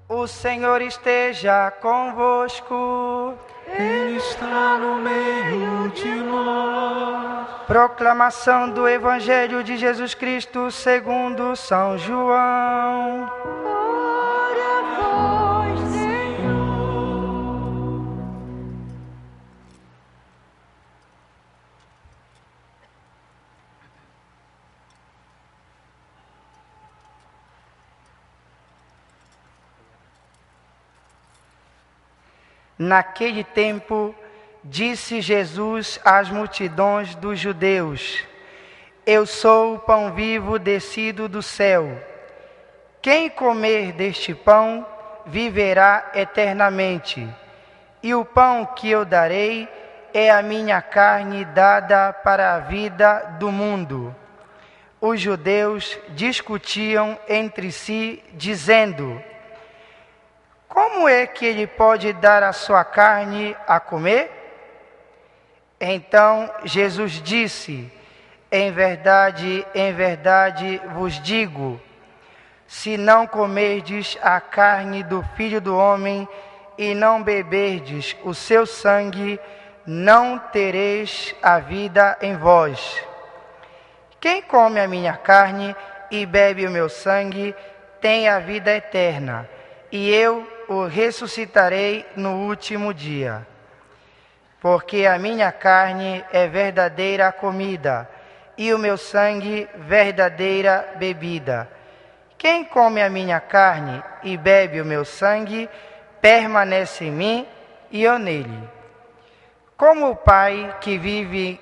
O Senhor esteja convosco. Ele está no meio de nós. Proclamação do Evangelho de Jesus Cristo segundo São João. Glória a vós, Senhor. Naquele tempo, disse Jesus às multidões dos judeus: Eu sou o pão vivo descido do céu. Quem comer deste pão viverá eternamente. E o pão que eu darei é a minha carne dada para a vida do mundo. Os judeus discutiam entre si, dizendo: Como é que ele pode dar a sua carne a comer? Então Jesus disse: em verdade vos digo, se não comerdes a carne do Filho do Homem e não beberdes o seu sangue, não tereis a vida em vós. Quem come a minha carne e bebe o meu sangue tem a vida eterna, e eu o ressuscitarei no último dia. Porque a minha carne é verdadeira comida, e o meu sangue verdadeira bebida. Quem come a minha carne e bebe o meu sangue, permanece em mim e eu nele. Como o Pai que vive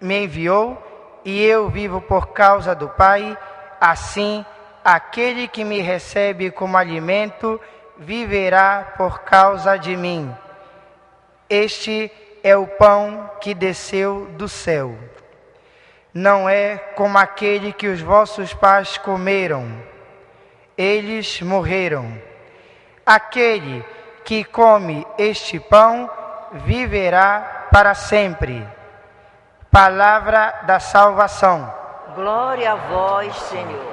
me enviou, e eu vivo por causa do Pai, assim aquele que me recebe como alimento viverá por causa de mim. Este é o pão que desceu do céu. Não é como aquele que os vossos pais comeram. Eles morreram. Aquele que come este pão viverá para sempre. Palavra da salvação. Glória a vós, Senhor.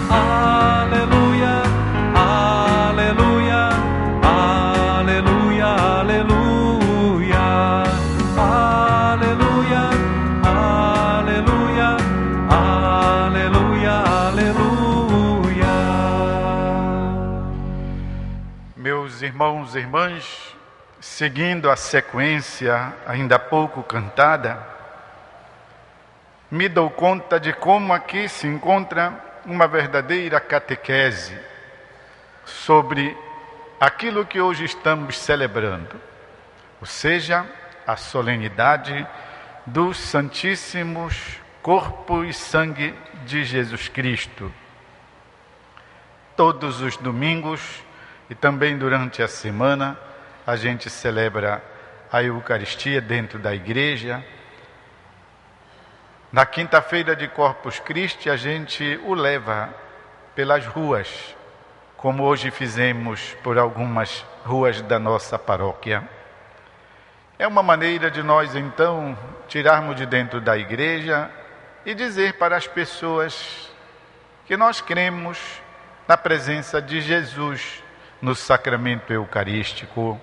Aleluia, aleluia, aleluia, aleluia, aleluia, aleluia, aleluia, aleluia. Meus irmãos e irmãs, seguindo a sequência ainda há pouco cantada, me dou conta de como aqui se encontra uma verdadeira catequese sobre aquilo que hoje estamos celebrando, ou seja, a solenidade dos Santíssimos Corpo e Sangue de Jesus Cristo. Todos os domingos e também durante a semana a gente celebra a Eucaristia dentro da igreja. Na quinta-feira de Corpus Christi, a gente o leva pelas ruas, como hoje fizemos por algumas ruas da nossa paróquia. É uma maneira de nós, então, tirarmos de dentro da igreja e dizer para as pessoas que nós cremos na presença de Jesus no sacramento eucarístico.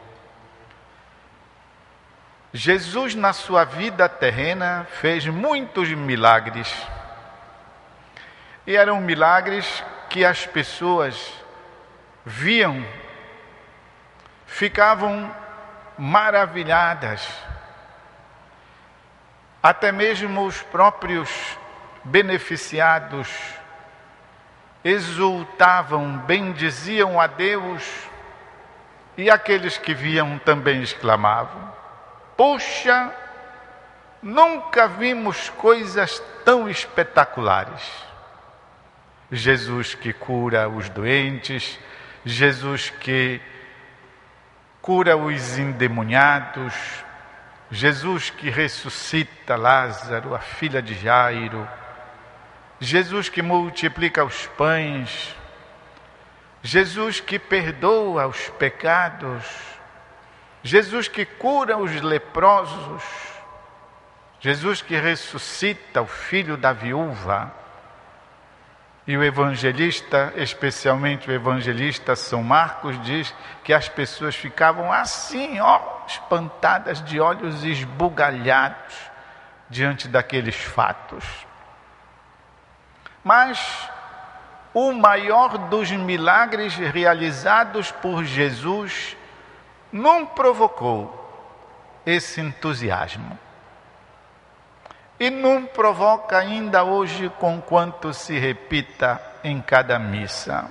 Jesus, na sua vida terrena, fez muitos milagres. E eram milagres que as pessoas viam, ficavam maravilhadas. Até mesmo os próprios beneficiados exultavam, bendiziam a Deus, e aqueles que viam também exclamavam: Poxa, nunca vimos coisas tão espetaculares. Jesus que cura os doentes, Jesus que cura os endemoniados, Jesus que ressuscita Lázaro, a filha de Jairo, Jesus que multiplica os pães, Jesus que perdoa os pecados, Jesus que cura os leprosos, Jesus que ressuscita o filho da viúva, E o evangelista, especialmente o evangelista São Marcos, diz que as pessoas ficavam assim, espantadas, de olhos esbugalhados diante daqueles fatos. Mas o maior dos milagres realizados por Jesus não provocou esse entusiasmo. E não provoca ainda hoje, conquanto se repita em cada missa.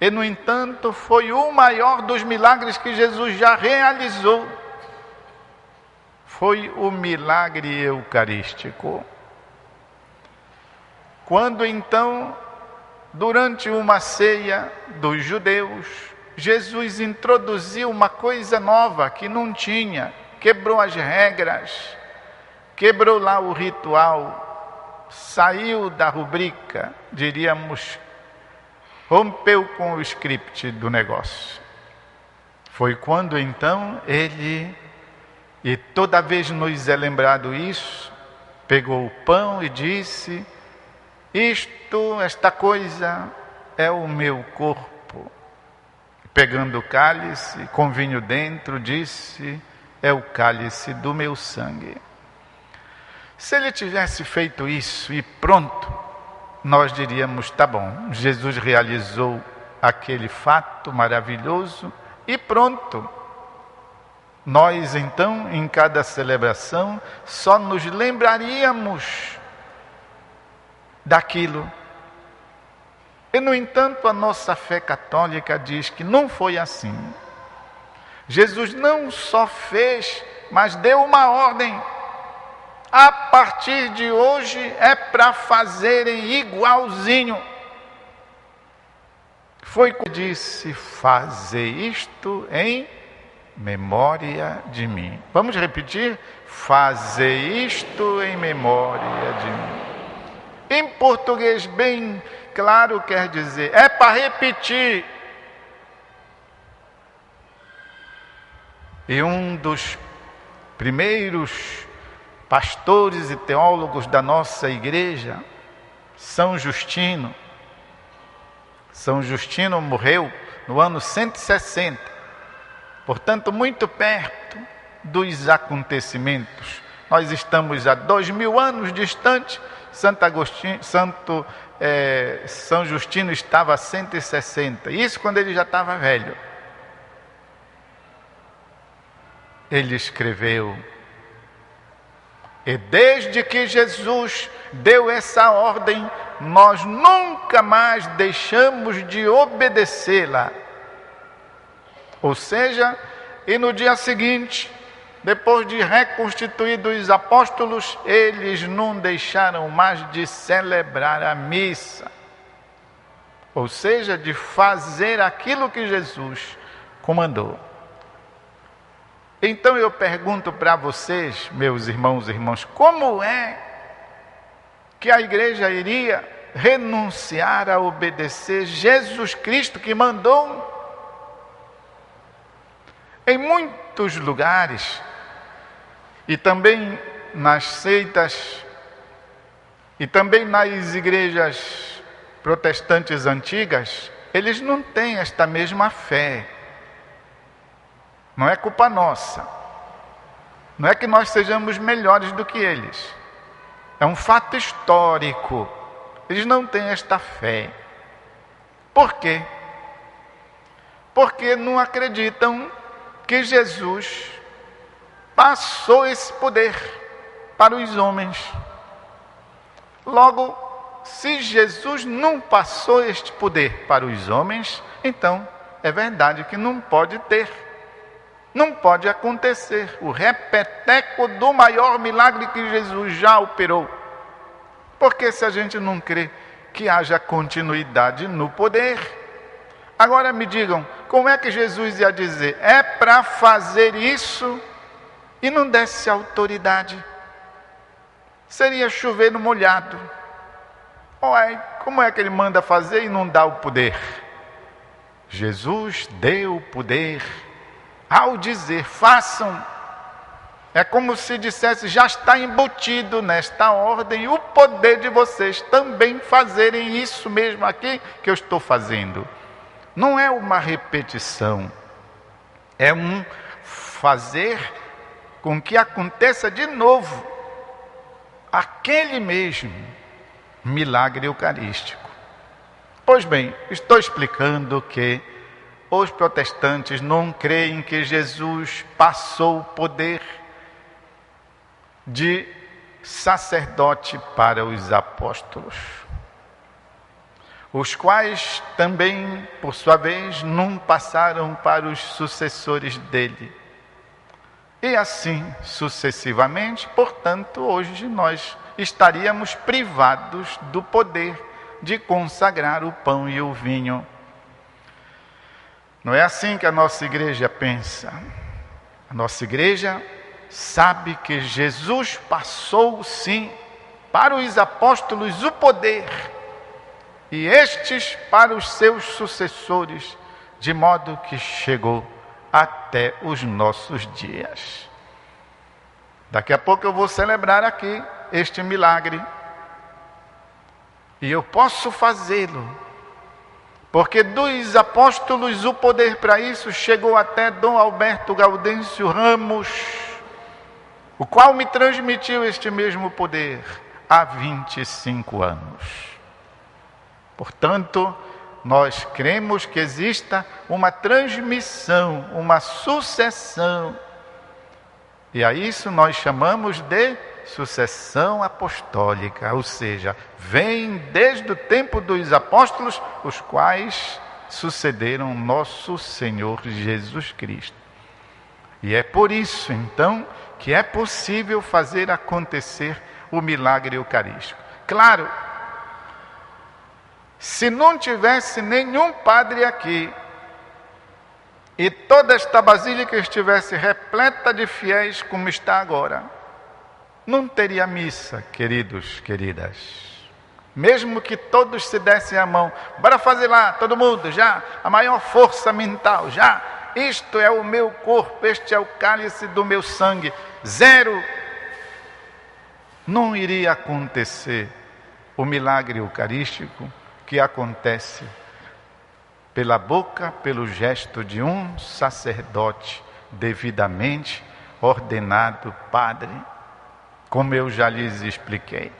E, no entanto, foi o maior dos milagres que Jesus já realizou. Foi o milagre eucarístico. Quando, então, durante uma ceia dos judeus, Jesus introduziu uma coisa nova que não tinha, quebrou as regras, quebrou lá o ritual, saiu da rubrica, diríamos, rompeu com o script do negócio. Foi quando então ele, e toda vez nos é lembrado isso, pegou o pão e disse: esta coisa é o meu corpo. Pegando o cálice, com vinho dentro, disse: é o cálice do meu sangue. Se ele tivesse feito isso e pronto, nós diríamos: tá bom, Jesus realizou aquele fato maravilhoso e pronto. Nós então, em cada celebração, só nos lembraríamos daquilo. E, no entanto, a nossa fé católica diz que não foi assim. Jesus não só fez, mas deu uma ordem. A partir de hoje é para fazerem igualzinho. Foi como disse: fazer isto em memória de mim. Vamos repetir? Fazer isto em memória de mim. Em português bem claro quer dizer, é para repetir. E um dos primeiros pastores e teólogos da nossa igreja, São Justino. São Justino morreu no ano 160, portanto muito perto dos acontecimentos. Nós estamos a 2000 anos distante. São Justino estava a 160, isso quando ele já estava velho. Ele escreveu: e desde que Jesus deu essa ordem, nós nunca mais deixamos de obedecê-la. Ou seja, e no dia seguinte, depois de reconstituídos os apóstolos, eles não deixaram mais de celebrar a missa. Ou seja, de fazer aquilo que Jesus comandou. Então eu pergunto para vocês, meus irmãos e irmãs, como é que a igreja iria renunciar a obedecer Jesus Cristo que mandou? Em muitos lugares, e também nas seitas, e também nas igrejas protestantes antigas, eles não têm esta mesma fé. Não é culpa nossa. Não é que nós sejamos melhores do que eles. É um fato histórico. Eles não têm esta fé. Por quê? Porque não acreditam que Jesus passou esse poder para os homens. Logo, se Jesus não passou este poder para os homens, então é verdade que não pode ter. Não pode acontecer o repeteco do maior milagre que Jesus já operou. Porque se a gente não crê que haja continuidade no poder, agora me digam, como é que Jesus ia dizer, é para fazer isso e não desse autoridade? Seria chover no molhado. Como é que ele manda fazer e não dá o poder? Jesus deu o poder ao dizer, façam. É como se dissesse, já está embutido nesta ordem o poder de vocês também fazerem isso mesmo aqui que eu estou fazendo. Não é uma repetição, é um fazer com que aconteça de novo aquele mesmo milagre eucarístico. Pois bem, estou explicando que os protestantes não creem que Jesus passou o poder de sacerdote para os apóstolos, os quais também, por sua vez, não passaram para os sucessores dele. E assim sucessivamente, portanto, hoje nós estaríamos privados do poder de consagrar o pão e o vinho. Não é assim que a nossa igreja pensa. A nossa igreja sabe que Jesus passou sim para os apóstolos o poder, e estes para os seus sucessores, de modo que chegou até os nossos dias. Daqui a pouco eu vou celebrar aqui este milagre, e eu posso fazê-lo, porque dos apóstolos o poder para isso chegou até Dom Alberto Gaudêncio Ramos, o qual me transmitiu este mesmo poder há 25 anos. Portanto, nós cremos que exista uma transmissão, uma sucessão. E a isso nós chamamos de sucessão apostólica, ou seja, vem desde o tempo dos apóstolos, os quais sucederam nosso Senhor Jesus Cristo. E é por isso, então, que é possível fazer acontecer o milagre eucarístico. Claro, se não tivesse nenhum padre aqui, e toda esta basílica estivesse repleta de fiéis como está agora, não teria missa, queridos, queridas. Mesmo que todos se dessem a mão, bora fazer lá, todo mundo, já, a maior força mental, já, isto é o meu corpo, este é o cálice do meu sangue, zero, não iria acontecer o milagre eucarístico que acontece pela boca, pelo gesto de um sacerdote devidamente ordenado padre, como eu já lhes expliquei.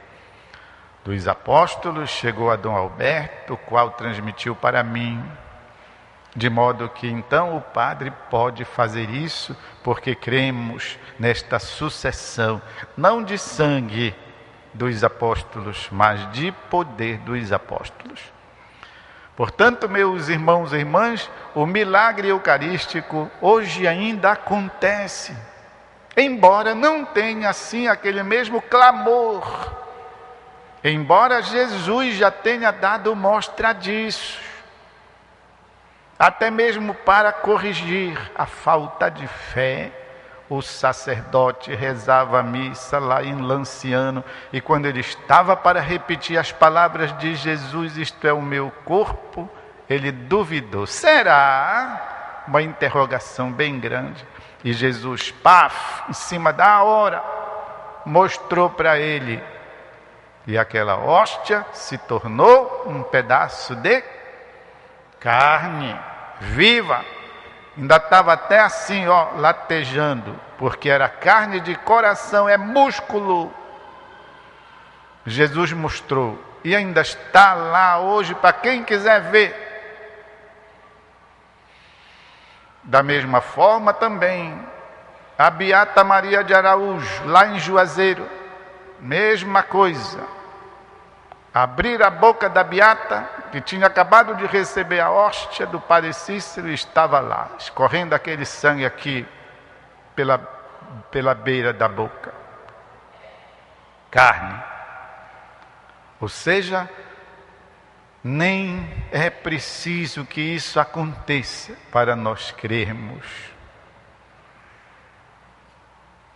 Dos apóstolos chegou a Dom Alberto, o qual transmitiu para mim, de modo que então o padre pode fazer isso, porque cremos nesta sucessão, não de sangue dos apóstolos, mas de poder dos apóstolos. Portanto, meus irmãos e irmãs, o milagre eucarístico hoje ainda acontece, embora não tenha assim aquele mesmo clamor, embora Jesus já tenha dado mostra disso, até mesmo para corrigir a falta de fé. O sacerdote rezava a missa lá em Lanciano, e quando ele estava para repetir as palavras de Jesus, isto é o meu corpo, ele duvidou. Será? Uma interrogação bem grande. E Jesus, paf, em cima da hora, mostrou para ele. E aquela hóstia se tornou um pedaço de carne viva. Ainda estava até assim, ó, latejando, porque era carne de coração, é músculo. Jesus mostrou, e ainda está lá hoje para quem quiser ver. Da mesma forma também, a Beata Maria de Araújo, lá em Juazeiro, mesma coisa. Abrir a boca da Beata, que tinha acabado de receber a hóstia do Padre Cícero, e estava lá, escorrendo aquele sangue aqui, pela beira da boca. Carne. Ou seja, nem é preciso que isso aconteça para nós crermos.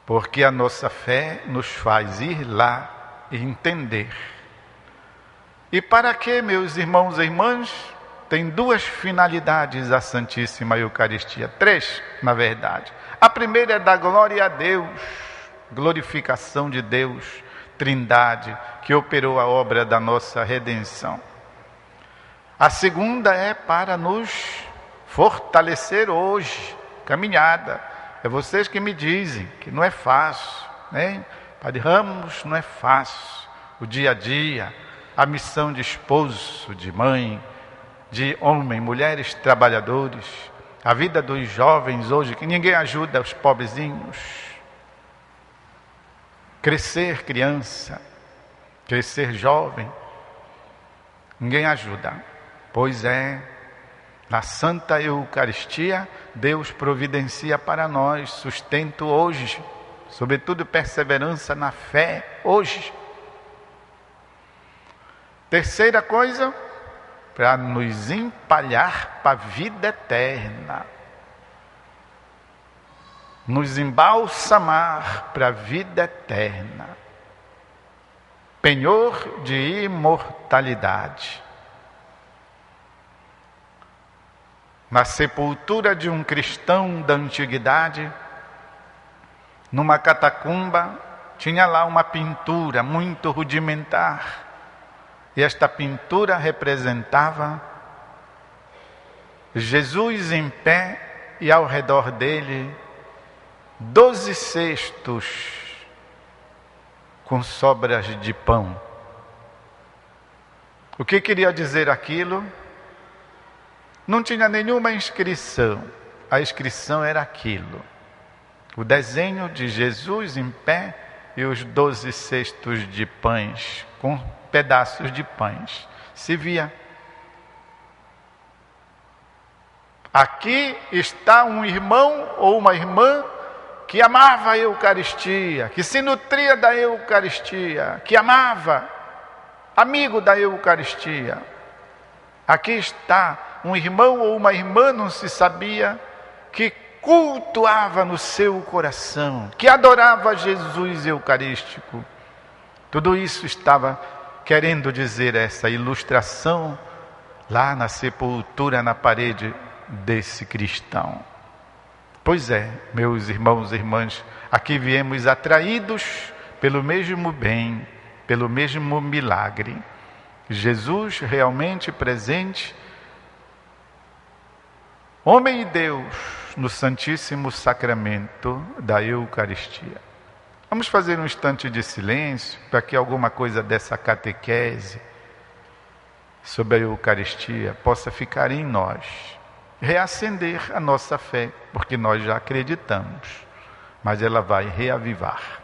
Porque a nossa fé nos faz ir lá e entender. E para que, meus irmãos e irmãs, tem duas finalidades a Santíssima Eucaristia. Três, na verdade. A primeira é dar glória a Deus, glorificação de Deus, Trindade, que operou a obra da nossa redenção. A segunda é para nos fortalecer hoje, caminhada. É vocês que me dizem que não é fácil, né? Padre Ramos, não é fácil. O dia a dia, a missão de esposo, de mãe, de homem, mulheres trabalhadores, a vida dos jovens hoje, que ninguém ajuda os pobrezinhos. Crescer criança, crescer jovem, ninguém ajuda. Pois é, na Santa Eucaristia, Deus providencia para nós sustento hoje, sobretudo perseverança na fé hoje. Terceira coisa, para nos empalhar para a vida eterna, nos embalsamar para a vida eterna, penhor de imortalidade. Na sepultura de um cristão da antiguidade, numa catacumba, tinha lá uma pintura muito rudimentar. E esta pintura representava Jesus em pé e ao redor dele 12 cestos com sobras de pão. O que queria dizer aquilo? Não tinha nenhuma inscrição. A inscrição era aquilo. O desenho de Jesus em pé e os 12 cestos de pães com pedaços de pães. Se via. Aqui está um irmão ou uma irmã que amava a Eucaristia, que se nutria da Eucaristia, que amava, amigo da Eucaristia. Aqui está um irmão ou uma irmã, não se sabia, que cultuava no seu coração, que adorava Jesus Eucarístico. Tudo isso estava querendo dizer essa ilustração lá na sepultura, na parede desse cristão. Pois é, meus irmãos e irmãs, aqui viemos atraídos pelo mesmo bem, pelo mesmo milagre. Jesus realmente presente, homem e Deus, no Santíssimo Sacramento da Eucaristia. Vamos fazer um instante de silêncio para que alguma coisa dessa catequese sobre a Eucaristia possa ficar em nós, reacender a nossa fé, porque nós já acreditamos, mas ela vai reavivar.